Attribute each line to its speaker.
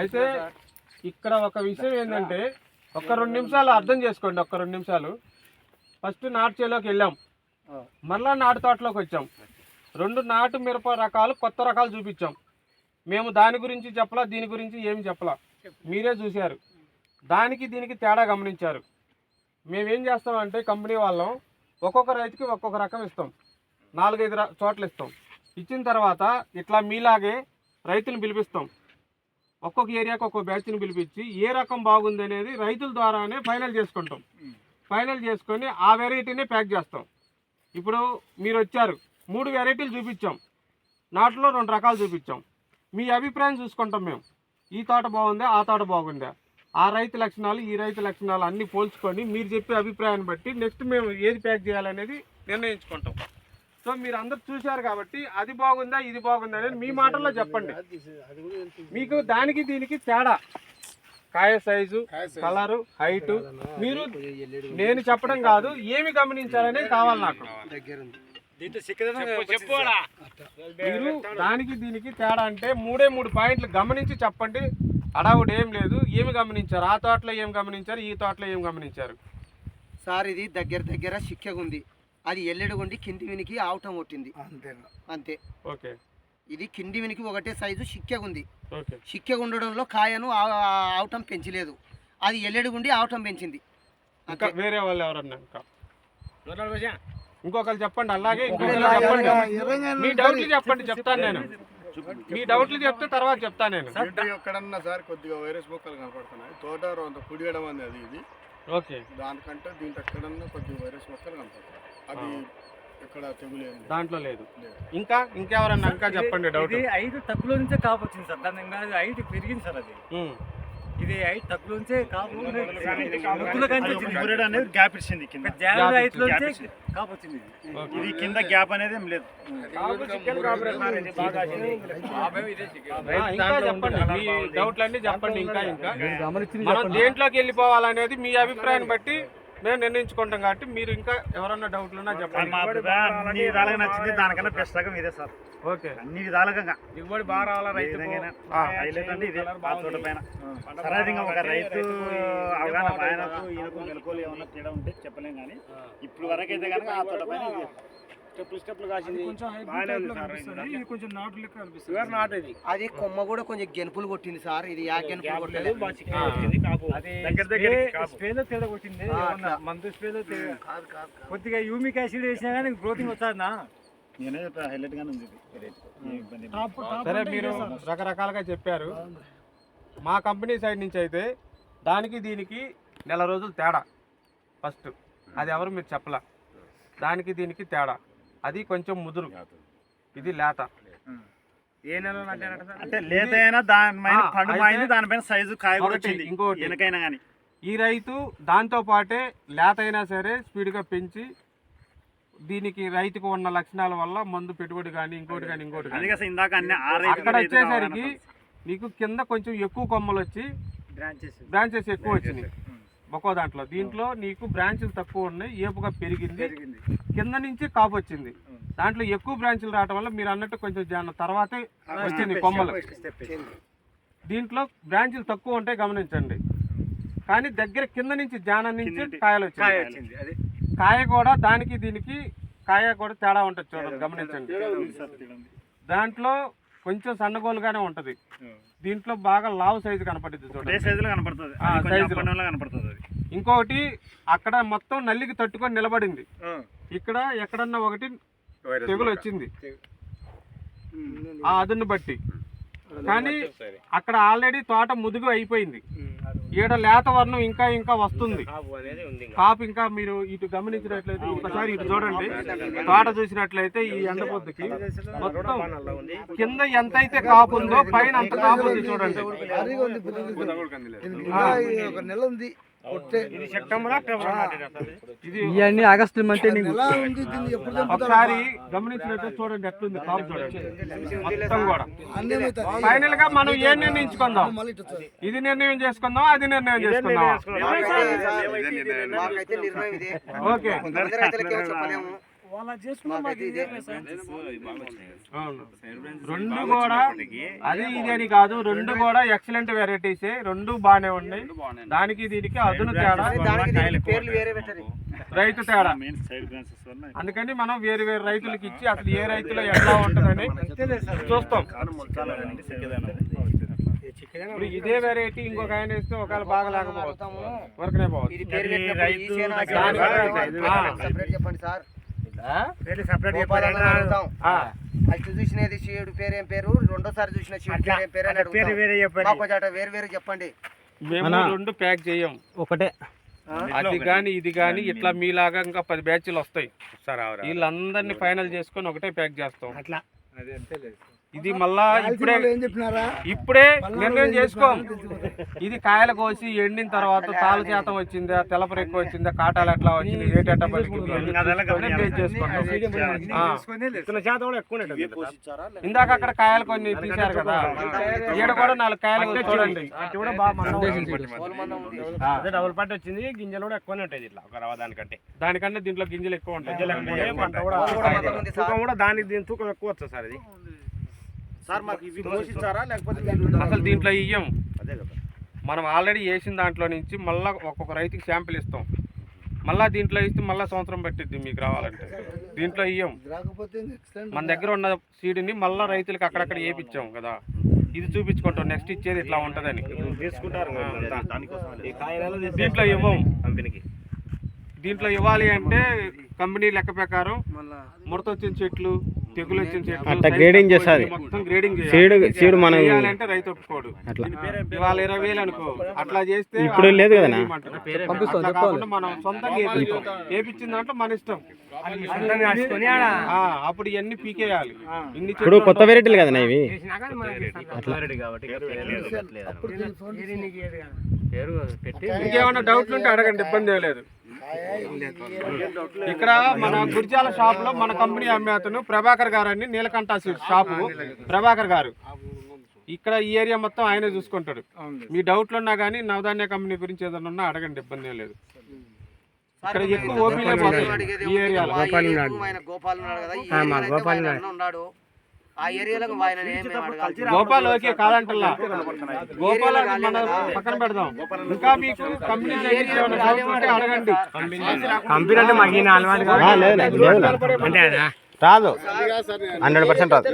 Speaker 1: అయితే ఇక్కడ ఒక విషయం ఏంటంటే ఒక 2 నిమిషాలు అర్థం చేసుకోండి. ఒక 2 నిమిషాలు. ఫస్ట్ నాటు చేలోకి వెళ్ళాం, మళ్ళా నాటు తోటలోకి వచ్చాం. 2 నాటు మిరప రకాలు కొత్త రకాలు చూపించాం. మేము దాని గురించి చెప్పలా, దీని గురించి ఏమి చెప్పలా, మీరే చూశారు. దానికి దీనికి తేడా గమనించారు. మేమేం చేస్తామంటే కంపెనీ వాళ్ళం ఒక్కొక్క రైతుకి ఒక్కొక్క రకం ఇస్తాం, 4-5 చోట్ల ఇస్తాం. ఇచ్చిన తర్వాత ఇట్లా మీలాగే రైతులను పిలిపిస్తాం. ఒక్కొక్క ఏరియాకి ఒక్కొక్క బ్యాచ్ని పిలిపించి ఏ రకం బాగుంది అనేది రైతుల ద్వారానే ఫైనల్ చేసుకుంటాం. ఫైనల్ చేసుకొని ఆ వెరైటీనే ప్యాక్ చేస్తాం. ఇప్పుడు మీరు వచ్చారు, 3 వెరైటీలు చూపించాం, నాటులో 2 రకాలు చూపించాం. మీ అభిప్రాయం చూసుకుంటాం మేము. ఈ తోట బాగుందా, ఆ తోట బాగుందా, ఆ రైతు లక్షణాలు ఈ రైతు లక్షణాలు అన్నీ పోల్చుకొని మీరు చెప్పే అభిప్రాయాన్ని బట్టి నెక్స్ట్ మేము ఏది ప్యాక్ చేయాలనేది నిర్ణయించుకుంటాం. సో మీరు అందరు చూశారు కాబట్టి అది బాగుందా ఇది బాగుందా అనేది మీ మాటల్లో చెప్పండి. మీకు దానికి దీనికి తేడా, కాయ సైజు, కలరు, హైటు, మీరు నేను చెప్పడం కాదు ఏమి గమనించాలనేది కావాలి నాకు. మీరు దానికి దీనికి తేడా అంటే 3 పాయింట్లు గమనించి చెప్పండి. అడావుడు ఏం లేదు. ఏమి గమనించారు, ఆ తోటలో ఏం గమనించారు, ఈ తోటలో ఏం గమనించారు
Speaker 2: సార్? ఇది దగ్గర చిక్కగా ఉంది, అది ఎల్లెడుగుండి కింది వినికి ఆవటం కొట్టింది, అంతే.
Speaker 1: ఓకే,
Speaker 2: ఇది కింది వినికి ఒకటే సైజు చిక్కగా ఉంది.
Speaker 1: ఓకే,
Speaker 2: చిక్కగా ఉండడంలో కాయను ఆవటం పెంచలేదు, అది ఎల్లెడుగుండి ఆవటం పెంచింది.
Speaker 1: ఇంకా వేరే వాళ్ళు ఎవరన్నా ఇంకొకరు చెప్పండి. అలాగే ఇంకొకరు చెప్పండి, మీ డౌట్లు చెప్పండి, చెప్తాను నేను. మీ డౌట్లు చెప్తే తర్వాత చెప్తాను నేను.
Speaker 3: ఎక్కడన్నా సార్ కొద్దిగా వైరస్ మొక్కలు కనపడుతున్నాయి, తోట అంత పుడియడం అనేది ఇది.
Speaker 1: ఓకే,
Speaker 3: దానికంటే దీంట్లో ఎక్కడన్నా కొద్దిగా వైరస్ మొక్కలు కనపడుతున్నాయి, అది ఎక్కడ తెగులేదు,
Speaker 1: దాంట్లో లేదు. ఇంకా ఇంకెవరన్నా ఇంకా చెప్పండి డౌట్.
Speaker 4: 5 తక్కువ నుంచే కాపు వచ్చింది సార్, దాని 5 పెరిగింది సార్. అది ఇది 5 తక్కువ నుంచే కాపు
Speaker 5: అనేది గ్యాప్ ఇచ్చింది, కింద
Speaker 4: 5 నుంచే కాపు వచ్చింది.
Speaker 5: ఇది కింద గ్యాప్ అనేది ఏం లేదు.
Speaker 1: ఇంకా చెప్పండి మీ డౌట్లన్నీ చెప్పండి. ఇంకా మనం దేంట్లోకి వెళ్ళిపోవాలనేది మీ అభిప్రాయాన్ని బట్టి మేము నిర్ణయించుకుంటాం. కాబట్టి మీరు ఇంకా ఎవరన్నా డౌట్లు ఉన్నా చెప్పండి.
Speaker 5: అన్ని విధాలుగా నచ్చింది, దానికన్నా బెస్ట్ రకం ఇదే సార్.
Speaker 1: ఓకే,
Speaker 5: అన్ని విధాలుగా
Speaker 1: దిగుబడి బాగా రావాలా రైతు
Speaker 5: హైలైట్ అంటే ఇదే. ఆ తోట పైన సరైన ఒక రైతు అవగాహన, ఆయనకు ఈయనకు మెలకువలు ఏమన్నా తేడా ఉంటే చెప్పలేం, కానీ ఇప్పుడు వరకు అయితే కనుక ఆ తోట పైన
Speaker 4: స్టెప్లు కాసింది, కొంచెం నాటు లెక్క అనిపిస్తుంది.
Speaker 2: అది కొమ్మ కూడా కొంచెం గెనుపులు కొట్టింది సార్, ఇది గెనుపులు కొట్టలేదు.
Speaker 4: తేడా కొట్టింది, మందు స్ప్రేలో కొద్దిగా యూమిక్ యాసిడ్ వేసినా కానీ గ్రోతింగ్ వచ్చాదన్నా.
Speaker 5: నేనే హైలైట్ గానే ఉంది.
Speaker 1: సరే, మీరు రకరకాలుగా చెప్పారు. మా కంపెనీ సైడ్ నుంచి అయితే దానికి దీనికి 1 నెల రోజులు తేడా. ఫస్ట్ అది ఎవరు మీరు చెప్పలా. దానికి దీనికి తేడా, అది కొంచెం ముదురు, ఇది లేత.
Speaker 4: ఏ నెల
Speaker 5: అంటే లేత అయినా దానిపైన పండు, దానిపైన సైజు కాయ కూడా వచ్చింది.
Speaker 1: ఇంకోటి
Speaker 5: ఎనకైనా కానీ
Speaker 1: ఈ రైతు దాంతో పాటే లేత అయినా సరే స్పీడ్గా పెంచి, దీనికి రైతుకు ఉన్న లక్షణాల వల్ల మందు పెట్టుబడి కానీ ఇంకోటి కానీ అక్కడ వచ్చేసరికి నీకు కింద కొంచెం ఎక్కువ కొమ్మలు వచ్చి బ్రాంచెస్ ఎక్కువ వచ్చినాయి ఒక్కో దాంట్లో. దీంట్లో నీకు బ్రాంచెలు తక్కువ ఉన్నాయి, ఏపుగా పెరిగింది, కింద నుంచి కాపు వచ్చింది. దాంట్లో ఎక్కువ బ్రాంచులు రావడం వల్ల మీరు అన్నట్టు కొంచెం తర్వాతే వచ్చింది కొమ్మలు. దీంట్లో బ్రాంచులు తక్కువ ఉంటాయి గమనించండి. కానీ దగ్గర కింద నుంచి జానం నుంచి కాయలు వచ్చింది. కాయ కూడా దానికి దీనికి కాయ కూడా తేడా ఉంటుంది, చూడండి గమనించండి. దాంట్లో కొంచెం సన్నగోలుగానే ఉంటది, దీంట్లో బాగా లావు సైజు కనపడుతుంది చూడండి. ఇంకొకటి అక్కడ మొత్తం నల్లికి తట్టుకొని నిలబడింది, ఇక్కడ ఎక్కడన్నా ఒకటి తెగులు వచ్చింది ఆ అదును బట్టి. కానీ అక్కడ ఆల్రెడీ తోట ముదుగు అయిపోయింది, ఈడ లేత వర్ణం ఇంకా వస్తుంది, కాపు ఇంకా. మీరు ఇటు గమనించినట్లయితే ఒకసారి ఇటు చూడండి, తోట చూసినట్లయితే ఈ ఎండ పొద్దుకి మొత్తం కింద ఎంత అయితే కాపు ఉందో పైన అంత కాపు ఉంది చూడండి.
Speaker 4: ఇవన్నీ ఆగస్టు మంత్
Speaker 1: ఒకసారి గమనించినట్టు చూడండి ఎట్లుంది కాపు చూడండి మొత్తం కూడా. ఫైనల్ గా మనం ఏం నిర్ణయించుకుందాం, ఇది నిర్ణయం చేసుకుందాం, అది నిర్ణయం చేసుకుందాం.
Speaker 2: మాకైతే నిర్ణయం ఇదే.
Speaker 1: ఓకే,
Speaker 2: అందరి రైతులకి ఏమో చెప్పలేము. మాకైతే ఇదే.
Speaker 1: అవును. రెండు కూడా అది ఇది అని కాదు, రెండు కూడా ఎక్సలెంట్ వెరైటీసే, రెండు బాగానే ఉన్నాయి. దానికి దీనికి అదును తేడా,
Speaker 2: దానికి దీనికి పేర్లు వేరే పెట్టారు.
Speaker 1: రైతు తేడా.
Speaker 5: మెయిన్ సైడ్ బ్రాంచెస్ వల్ల
Speaker 1: అందుకని మనం వేరు వేరు రైతులకు ఇచ్చి అసలు ఏ రైతులో ఎట్లా ఉంటుందని చూస్తాం. ఇప్పుడు ఇదే వెరైటీ ఇంకొక ఆయన వేస్తే ఒకవేళ బాగా లేకపోవచ్చు, వరకునే పోవచ్చు.
Speaker 2: ఇది పేరు పెట్టినప్పుడు
Speaker 5: రైతు
Speaker 2: ఈ చేను ఆ
Speaker 5: దాని
Speaker 2: చేను separate చెప్పండి సార్. గోపాలన్న అడుగుతాం. ఫస్ట్ చూసినది శివుడు పేరు ఏం పేరు, రెండోసారి చూసిన శివుడు పేరు ఏం పేరు అని అడుగుతాం. మాకు కొంచెం వేరు వేరు చెప్పండి.
Speaker 1: మేము రెండు ప్యాక్ చేయం, ఒకటే. అది కానీ ఇది కానీ ఇట్లా మీలాగా ఇంకా 10 బ్యాచ్లు వస్తాయి. వీళ్ళందరినీ ఫైనల్ చేసుకొని ఒకటే ప్యాక్ చేస్తాం. ఇది మళ్ళా ఇప్పుడే నిర్ణయం చేసుకోం. ఇది కాయలు కోసి ఎండిన తర్వాత తాళ శాతం వచ్చిందా, తెలపర ఎక్కువ వచ్చిందా, కాటాలు ఎట్లా వచ్చింది, రేట్ ఎట్లా పలికింది ఇందాక అక్కడ కాయలు కొన్ని తీశారు కదా, ఈడ కూడా 4 కాయలు చూడండి.
Speaker 5: డబుల్ పట్టు వచ్చింది, గింజలు కూడా ఎక్కువనే ఉంటాయి ఇట్లా ఒక రవ దానికంటే.
Speaker 1: దానికంటే దీంట్లో గింజలు ఎక్కువ ఉంటాయి.
Speaker 5: తూకం కూడా దానికి దీని తూకం ఎక్కువ వస్తుంది సార్. ఇది
Speaker 3: సార్ మాకు ఇవి పోషించారా లేకపోతే
Speaker 1: అసలు దీంట్లో ఇయ్యం. మనం ఆల్రెడీ వేసిన దాంట్లో నుంచి మళ్ళీ ఒక్కొక్క రైతుకి శాంపిల్ ఇస్తాం. మళ్ళీ దీంట్లో ఇస్తే మళ్ళీ సంవత్సరం పట్టిద్ది మీకు రావాలంటే. దీంట్లో ఇయ్యం. మన దగ్గర ఉన్న సీడ్ని మళ్ళీ రైతులకు అక్కడక్కడ వేయించాం కదా, ఇది చూపించుకుంటాం నెక్స్ట్ ఇచ్చేది ఇట్లా ఉంటుందని.
Speaker 5: తీసుకుంటారు
Speaker 1: దీంట్లో ఇవ్వం కంపెనీకి. దీంట్లో ఇవ్వాలి అంటే కంపెనీ లెక్క ప్రకారం ముడత వచ్చిన చెట్లు, తెగులు వచ్చిన చెట్లు
Speaker 6: అట్లా గ్రేడింగ్ చేస్తుంది.
Speaker 1: మొత్తం గ్రేడింగ్
Speaker 6: సీడ్ మనం
Speaker 1: చేయాలంటే రైతు ఒప్పుకోడు.
Speaker 6: అట్లా
Speaker 1: ఇవాళ 20,000 అనుకో, అట్లా చేస్తే
Speaker 6: ఇప్పుడు లేదు కదా
Speaker 1: అట్లా కాకుండా మనం సొంతంగా వేపించిన దాంట్లో మన ఇష్టం. అప్పుడు ఇవన్నీ పీకేయాలి.
Speaker 6: ఇప్పుడు కొత్త వెరైటీలు కదా ఇవి.
Speaker 1: ఇంకేమైనా డౌట్లు ఉంటే అడగండి, ఇబ్బంది లేదు. ఇక్కడ మన గురిజాల షాప్ లో మన కంపెనీ అమ్మే అతను ప్రభాకర్ గారు అని, నీలకంఠ షాపు ప్రభాకర్ గారు. ఇక్కడ ఈ ఏరియా మొత్తం ఆయనే చూసుకుంటాడు. మీ డౌట్లు ఉన్నా కానీ నవధాన్య కంపెనీ గురించి ఏదైనా ఉన్నా అడగండి, ఇబ్బంది ఏం లేదు. ఇక్కడ ఎక్కువ ఓపీలే పోతాయి ఈ ఏరియాలో.
Speaker 2: గోపాల్ ఉన్నాడు కదా, ఈ ఏరియాలో ఉన్నాడు. ఆ ఏరియాలో
Speaker 1: గోపాల్ ఓకే కాదంటల్లా, గోపాల్ మన పక్కన పెడదాం. ఇంకా మీకు కంపెనీ అడగండి.
Speaker 6: కంపెనీ అంటే మాకు రాదు, 100% రాదు.